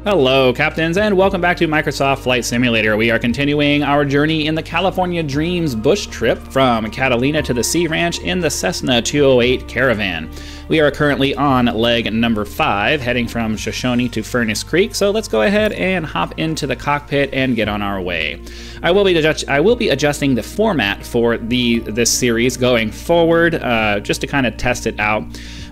Hello, Captains, and welcome back to Microsoft Flight Simulator. We are continuing our journey in the California Dreams bush trip from Catalina to the Sea Ranch in the Cessna 208 Caravan. We are currently on leg number 5, heading from Shoshone to Furnace Creek, so let's go ahead and hop into the cockpit and get on our way. I will be adjusting the format for this series going forward, just to kind of test it out.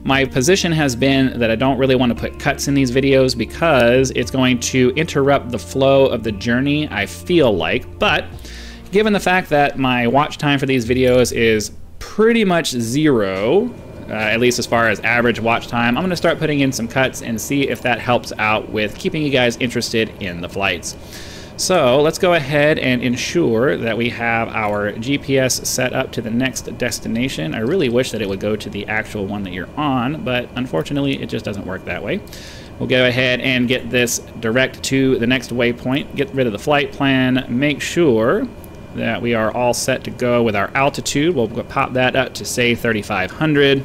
My position has been that I don't really want to put cuts in these videos because it's going to interrupt the flow of the journey, I feel like. But given the fact that my watch time for these videos is pretty much zero, at least as far as average watch time, I'm going to start putting in some cuts and see if that helps out with keeping you guys interested in the flights. So let's go ahead and ensure that we have our GPS set up to the next destination. I really wish that it would go to the actual one that you're on, but unfortunately it just doesn't work that way. We'll go ahead and get this direct to the next waypoint, get rid of the flight plan, make sure that we are all set to go with our altitude. We'll pop that up to say 3,500.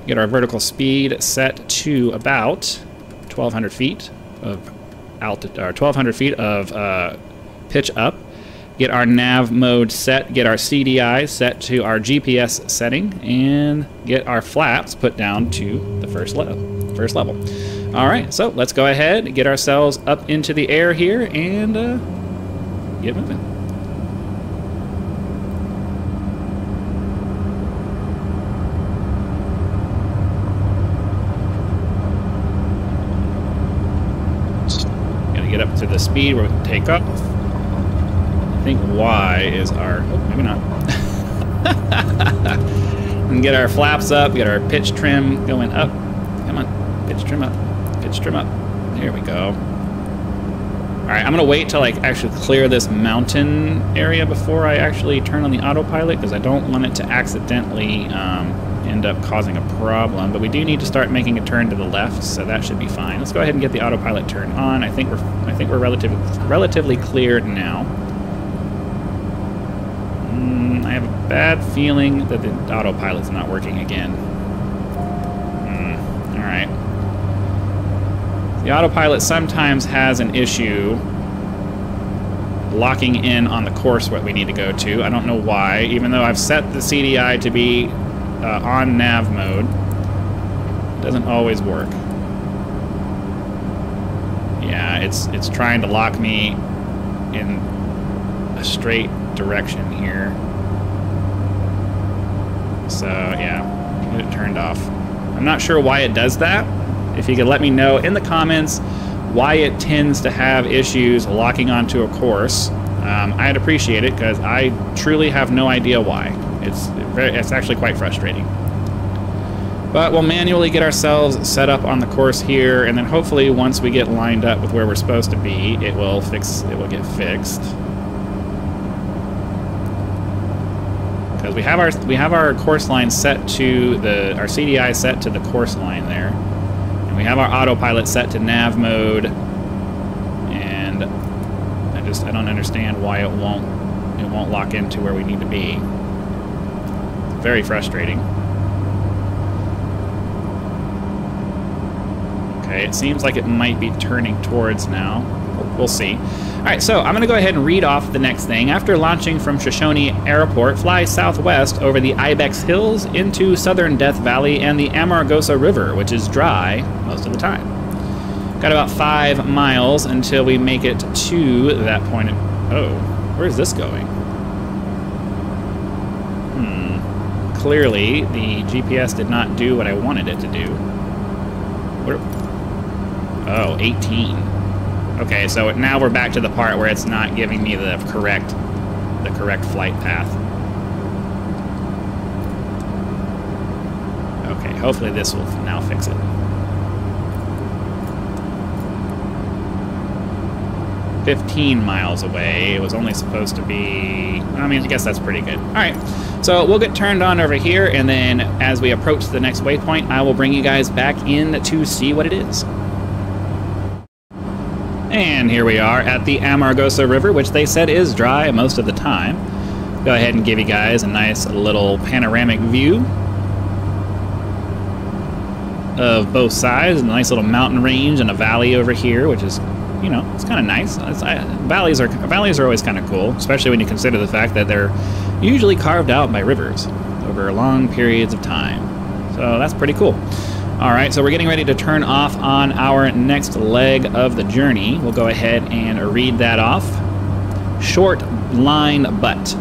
Get our vertical speed set to about 1,200 feet of altitude, or 1,200 feet of pitch up. Get our nav mode set, get our CDI set to our GPS setting, and get our flaps put down to the first level. All right, so let's go ahead, get ourselves up into the air here, and get moving. Get up to the speed where we can take off. I think Y is our... oh, maybe not. And get our flaps up, get our pitch trim going up. Come on, pitch trim up, pitch trim up. There we go. All right, I'm gonna wait till I actually clear this mountain area before I actually turn on the autopilot, because I don't want it to accidentally end up causing a problem. But we do need to start making a turn to the left, so that should be fine. Let's go ahead and get the autopilot turned on. I think we're relatively cleared now. I have a bad feeling that the autopilot's not working again. All right. The autopilot sometimes has an issue locking in on the course what we need to go to. I don't know why, even though I've set the CDI to be on nav mode. It doesn't always work. Yeah, it's trying to lock me in a straight direction here. So yeah, get it turned off. I'm not sure why it does that. If you could let me know in the comments why it tends to have issues locking onto a course, I'd appreciate it, because I truly have no idea why. It's actually quite frustrating. But we'll manually get ourselves set up on the course here, and then hopefully once we get lined up with where we're supposed to be, it will get fixed. Because we have our course line set to our CDI set to the course line there. And we have our autopilot set to nav mode. And I don't understand why it won't lock into where we need to be. Very frustrating. Okay, it seems like it might be turning towards now. We'll see. All right, so I'm going to go ahead and read off the next thing. After launching from Shoshone Airport, fly southwest over the Ibex Hills into southern Death Valley and the Amargosa River, which is dry most of the time. Got about 5 miles until we make it to that point. Oh, where's this going? Clearly, the GPS did not do what I wanted it to do. Oh, 18. Okay, so now we're back to the part where it's not giving me the correct flight path. Okay, hopefully this will now fix it. 15 miles away. It was only supposed to be... I mean, I guess that's pretty good. All right, so we'll get turned on over here, and then as we approach the next waypoint, I will bring you guys back in to see what it is. And here we are at the Amargosa River, which they said is dry most of the time. Go ahead and give you guys a nice little panoramic view. of both sides. A nice little mountain range and a valley over here, which is, you know, it's kind of nice. Valleys are always kind of cool, especially when you consider the fact that they're usually carved out by rivers over long periods of time. So that's pretty cool. All right, so we're getting ready to turn off on our next leg of the journey. We'll go ahead and read that off. Short line butt.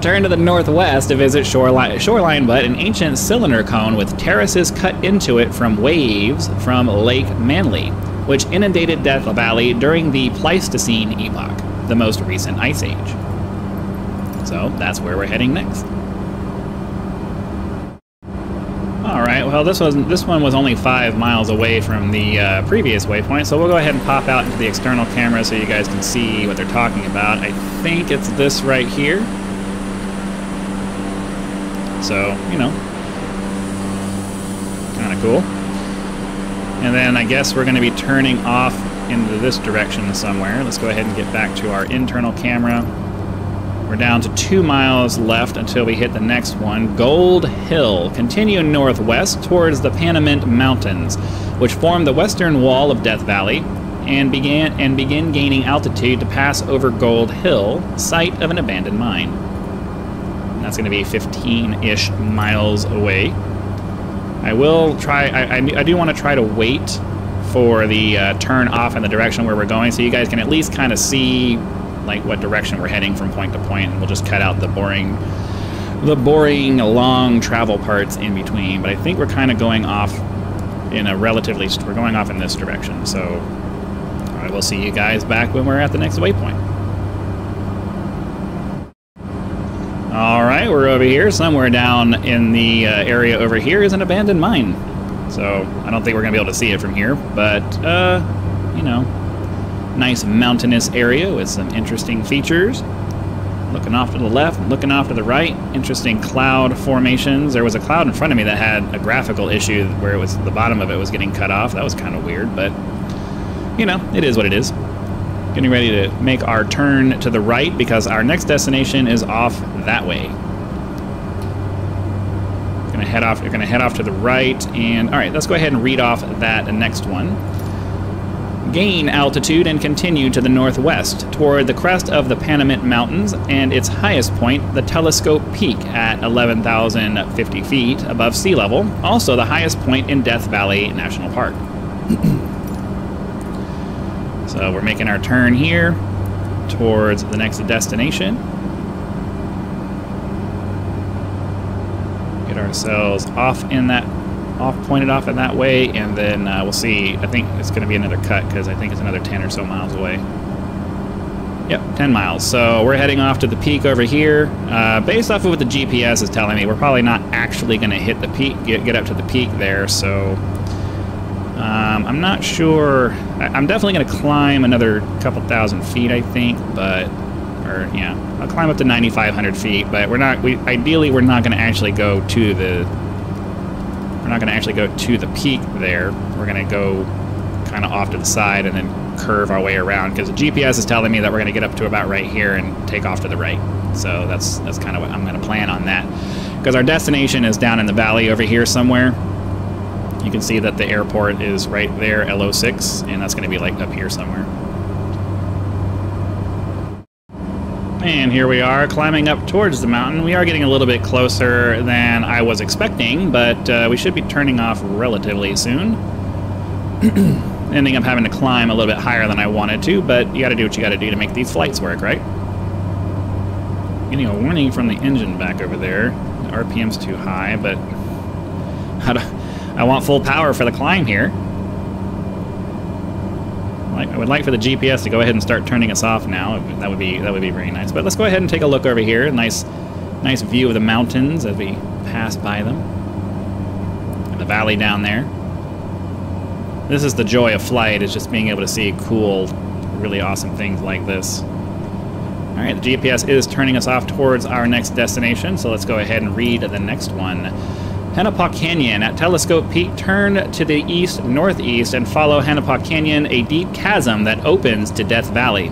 Turn to the northwest to visit Shoreline Butte, an ancient cylinder cone with terraces cut into it from waves from Lake Manly, which inundated Death Valley during the Pleistocene epoch, the most recent ice age. So that's where we're heading next. All right, well, this one was only 5 miles away from the previous waypoint, so we'll go ahead and pop out into the external camera so you guys can see what they're talking about. I think it's this right here. So, you know, kind of cool. And then I guess we're going to be turning off into this direction somewhere. Let's go ahead and get back to our internal camera. We're down to 2 miles left until we hit the next one, Gold Hill. Continue northwest towards the Panamint Mountains, which form the western wall of Death Valley, and begin gaining altitude to pass over Gold Hill, site of an abandoned mine. And that's going to be 15-ish miles away. I will try. I do want to try to wait for the turn off in the direction where we're going, so you guys can at least kind of see like what direction we're heading from point to point, and we'll just cut out the boring long travel parts in between. But I think we're kind of going off in a we're going off in this direction. So I will see you guys back when we're at the next waypoint. All right, we're over here. Somewhere down in the area over here is an abandoned mine. So I don't think we're gonna be able to see it from here, but you know, nice mountainous area with some interesting features. Looking off to the left, looking off to the right, interesting cloud formations. There was a cloud in front of me that had a graphical issue where the bottom of it was getting cut off. That was kind of weird, but you know, it is what it is. Getting ready to make our turn to the right because our next destination is off that way. You're gonna head off to the right, and all right, let's go ahead and read off that next one. Gain altitude and continue to the northwest toward the crest of the Panamint Mountains and its highest point, the Telescope Peak at 11,050 feet above sea level, also the highest point in Death Valley National Park. So we're making our turn here towards the next destination. Get ourselves pointed off in that way, and then we'll see. I think it's going to be another cut because I think it's another 10 or so miles away. Yep, 10 miles. So we're heading off to the peak over here. Based off of what the GPS is telling me, we're probably not actually going to hit the peak, get up to the peak there. So I'm not sure. I'm definitely going to climb another couple thousand feet, I think, I'll climb up to 9,500 feet, but ideally we're not going to actually go to the peak there. We're going to go kind of off to the side and then curve our way around because the GPS is telling me that we're going to get up to about right here and take off to the right. So that's kind of what I'm going to plan on that, because our destination is down in the valley over here somewhere. You can see that the airport is right there, LO6, and that's going to be like up here somewhere. And here we are climbing up towards the mountain. We are getting a little bit closer than I was expecting, but we should be turning off relatively soon. Ending up having to climb a little bit higher than I wanted to, but you gotta do what you gotta do to make these flights work, right? Getting a warning from the engine back over there. The RPM's too high, but I want full power for the climb here. I would like for the GPS to go ahead and start turning us off now. That would be very nice. But let's go ahead and take a look over here. Nice view of the mountains as we pass by them. And the valley down there. This is the joy of flight, is just being able to see cool, really awesome things like this. All right, the GPS is turning us off towards our next destination, so let's go ahead and read the next one. Hanapaw Canyon. At Telescope Peak, turn to the east-northeast and follow Hanapaw Canyon, a deep chasm that opens to Death Valley.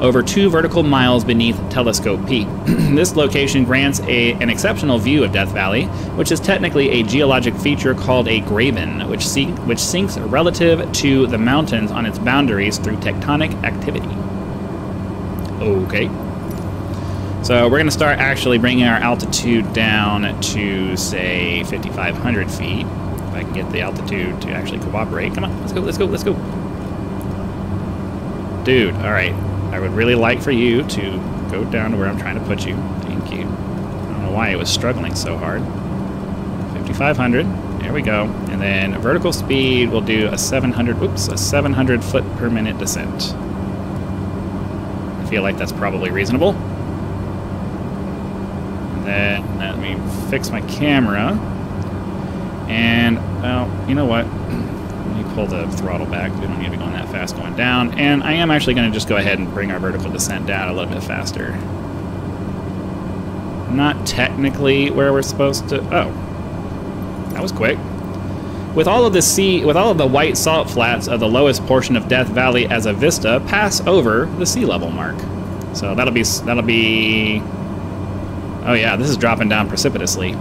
over 2 vertical miles beneath Telescope Peak. This location grants an exceptional view of Death Valley, which is technically a geologic feature called a graben, which sinks relative to the mountains on its boundaries through tectonic activity. Okay. So we're going to start actually bringing our altitude down to, say, 5,500 feet. If I can get the altitude to actually cooperate. Come on, let's go, let's go, let's go. Dude, all right. I would really like for you to go down to where I'm trying to put you. Thank you. I don't know why it was struggling so hard. 5,500. There we go. And then vertical speed, we'll do a 700 foot per minute descent. I feel like that's probably reasonable. And then let me fix my camera. And, well, you know what? Let me pull the throttle back. We don't need to be going that fast going down. And I am actually going to just go ahead and bring our vertical descent down a little bit faster. Not technically where we're supposed to... Oh. That was quick. With all of the white salt flats of the lowest portion of Death Valley as a vista pass over the sea level mark. So that'll be... Oh yeah, this is dropping down precipitously.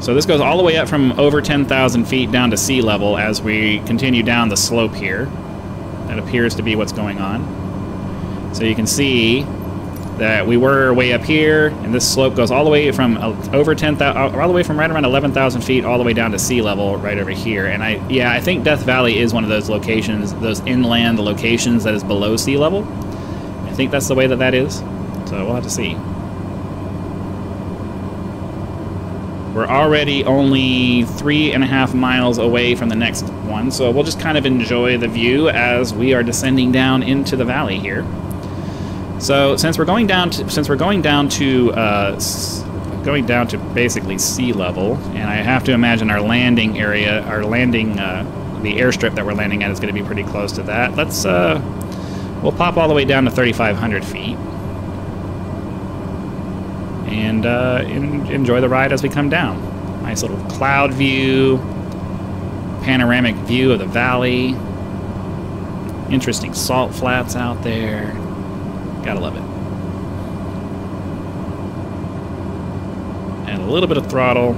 So this goes all the way up from over 10,000 feet down to sea level as we continue down the slope here. That appears to be what's going on. So you can see that we were way up here, and this slope goes all the way from over 10,000, all the way from right around 11,000 feet all the way down to sea level right over here. And I think Death Valley is one of those locations, those inland locations that is below sea level. I think that's the way that is. So we'll have to see. We're already only 3.5 miles away from the next one, so we'll just kind of enjoy the view as we are descending down into the valley here. So since we're going down to basically sea level, and I have to imagine our landing area, the airstrip that we're landing at is going to be pretty close to that. Let's we'll pop all the way down to 3,500 feet. And enjoy the ride as we come down. Nice little cloud view, panoramic view of the valley, interesting salt flats out there. Gotta love it. And a little bit of throttle.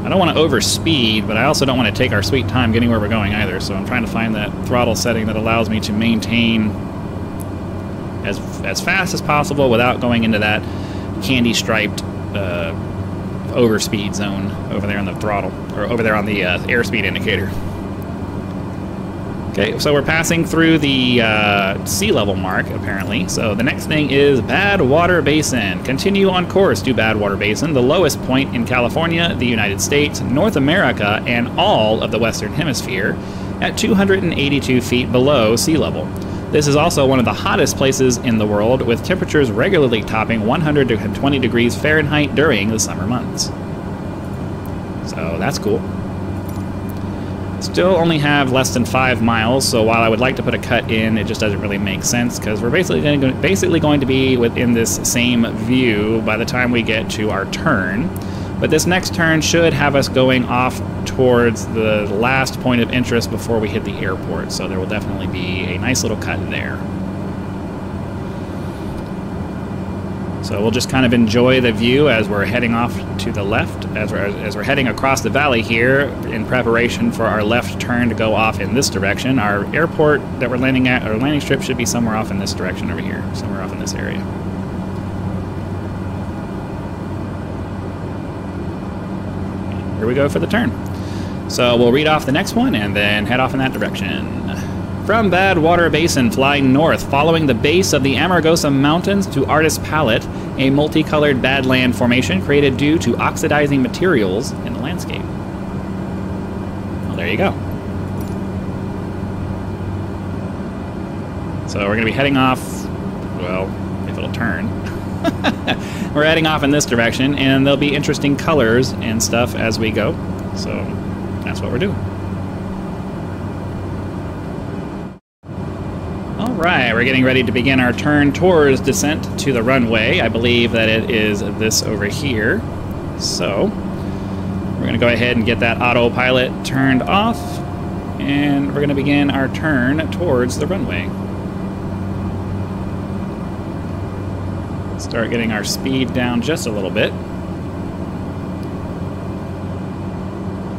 I don't want to overspeed, but I also don't want to take our sweet time getting where we're going either, so I'm trying to find that throttle setting that allows me to maintain as fast as possible without going into that candy-striped overspeed zone over there on the throttle, or over there on the airspeed indicator. Okay, so we're passing through the sea level mark, apparently. So the next thing is Badwater Basin. Continue on course to Badwater Basin, the lowest point in California, the United States, North America, and all of the Western Hemisphere, at 282 feet below sea level. This is also one of the hottest places in the world, with temperatures regularly topping 120 degrees Fahrenheit during the summer months. So that's cool. Still only have less than 5 miles, so while I would like to put a cut in, it just doesn't really make sense because we're basically going to be within this same view by the time we get to our turn. But this next turn should have us going off towards the last point of interest before we hit the airport, so there will definitely be a nice little cut there. So we'll just kind of enjoy the view as we're heading off to the left, as we're heading across the valley here in preparation for our left turn to go off in this direction. Our airport that we're landing at, our landing strip, should be somewhere off in this direction over here, somewhere off in this area. Here we go for the turn. So we'll read off the next one and then head off in that direction. From Badwater Basin, flying north, following the base of the Amargosa Mountains to Artist Palette, a multicolored badland formation created due to oxidizing materials in the landscape. Well, there you go. So we're going to be heading off, well, if it'll turn. We're heading off in this direction, and there'll be interesting colors and stuff as we go. So that's what we're doing. All right, we're getting ready to begin our turn towards descent to the runway. I believe that it is this over here. So we're going to go ahead and get that autopilot turned off And we're going to begin our turn towards the runway. Start getting our speed down just a little bit.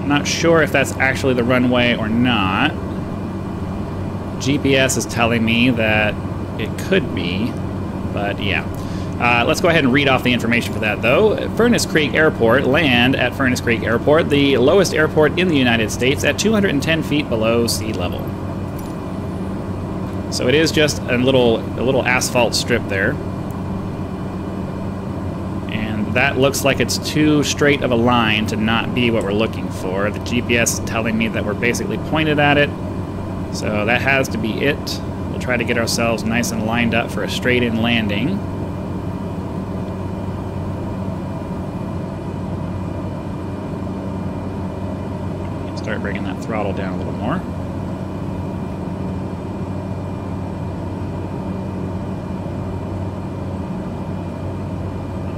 I'm not sure if that's actually the runway or not. GPS is telling me that it could be, but yeah. Let's go ahead and read off the information for that, though. Furnace Creek Airport, land at Furnace Creek Airport, the lowest airport in the United States at 210 feet below sea level. So it is just a little asphalt strip there. And that looks like it's too straight of a line to not be what we're looking for. The GPS is telling me that we're basically pointed at it. So that has to be it. We'll try to get ourselves nice and lined up for a straight-in landing. Start bringing that throttle down a little more.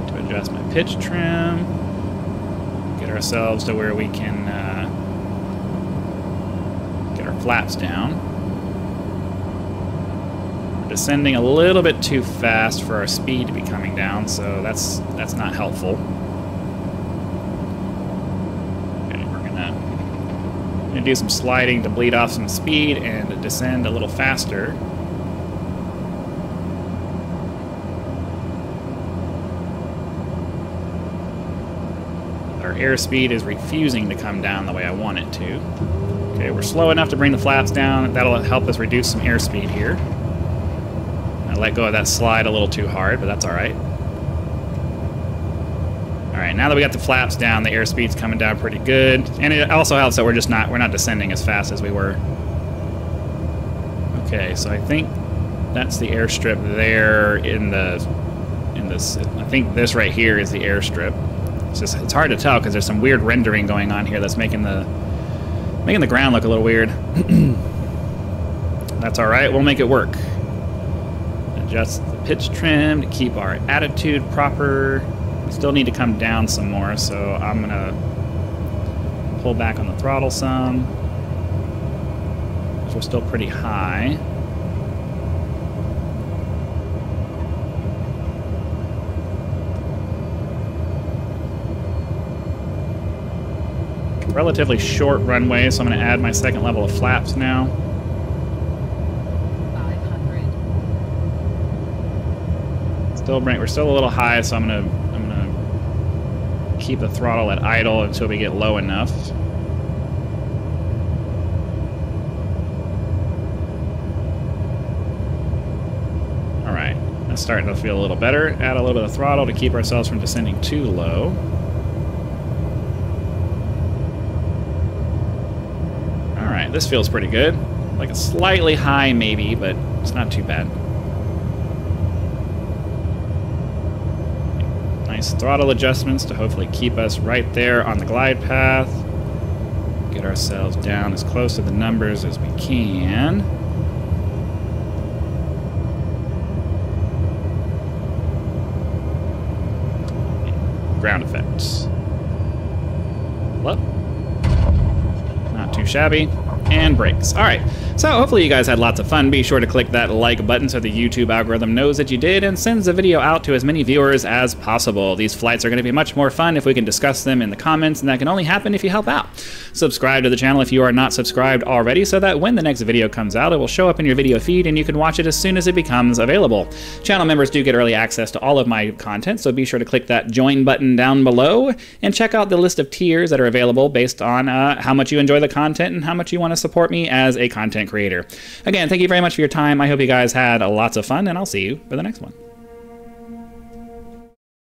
To adjust my pitch trim. Get ourselves to where we can get our flaps down. We're descending a little bit too fast for our speed to be coming down, so that's not helpful. Do some sliding to bleed off some speed and descend a little faster. Our airspeed is refusing to come down the way I want it to. Okay, we're slow enough to bring the flaps down. That'll help us reduce some airspeed here. I let go of that slide a little too hard, but that's all right. Alright, now that we got the flaps down, the airspeed's coming down pretty good. And it also helps that we're not descending as fast as we were. Okay, so I think that's the airstrip there in this. I think this right here is the airstrip. It's hard to tell because there's some weird rendering going on here that's making the ground look a little weird. That's alright, we'll make it work. Adjust the pitch trim to keep our attitude proper. Still need to come down some more, so I'm gonna pull back on the throttle some. We're still pretty high. Relatively short runway, so I'm gonna add my second level of flaps now. 500. We're still a little high, so I'm gonna keep the throttle at idle until we get low enough. Alright, that's starting to feel a little better. Add a little bit of throttle to keep ourselves from descending too low. Alright, this feels pretty good. Like a slightly high maybe, but it's not too bad. Nice throttle adjustments to hopefully keep us right there on the glide path. Get ourselves down as close to the numbers as we can. Ground effects. Up. Not too shabby. And brakes. Alright, so hopefully you guys had lots of fun. Be sure to click that like button so the YouTube algorithm knows that you did and sends the video out to as many viewers as possible. These flights are going to be much more fun if we can discuss them in the comments, and that can only happen if you help out. Subscribe to the channel if you are not subscribed already so that when the next video comes out, it will show up in your video feed and you can watch it as soon as it becomes available. Channel members do get early access to all of my content, so be sure to click that join button down below and check out the list of tiers that are available based on how much you enjoy the content and how much you want to support me as a content creator. Again, thank you very much for your time. I hope you guys had lots of fun, and I'll see you for the next one.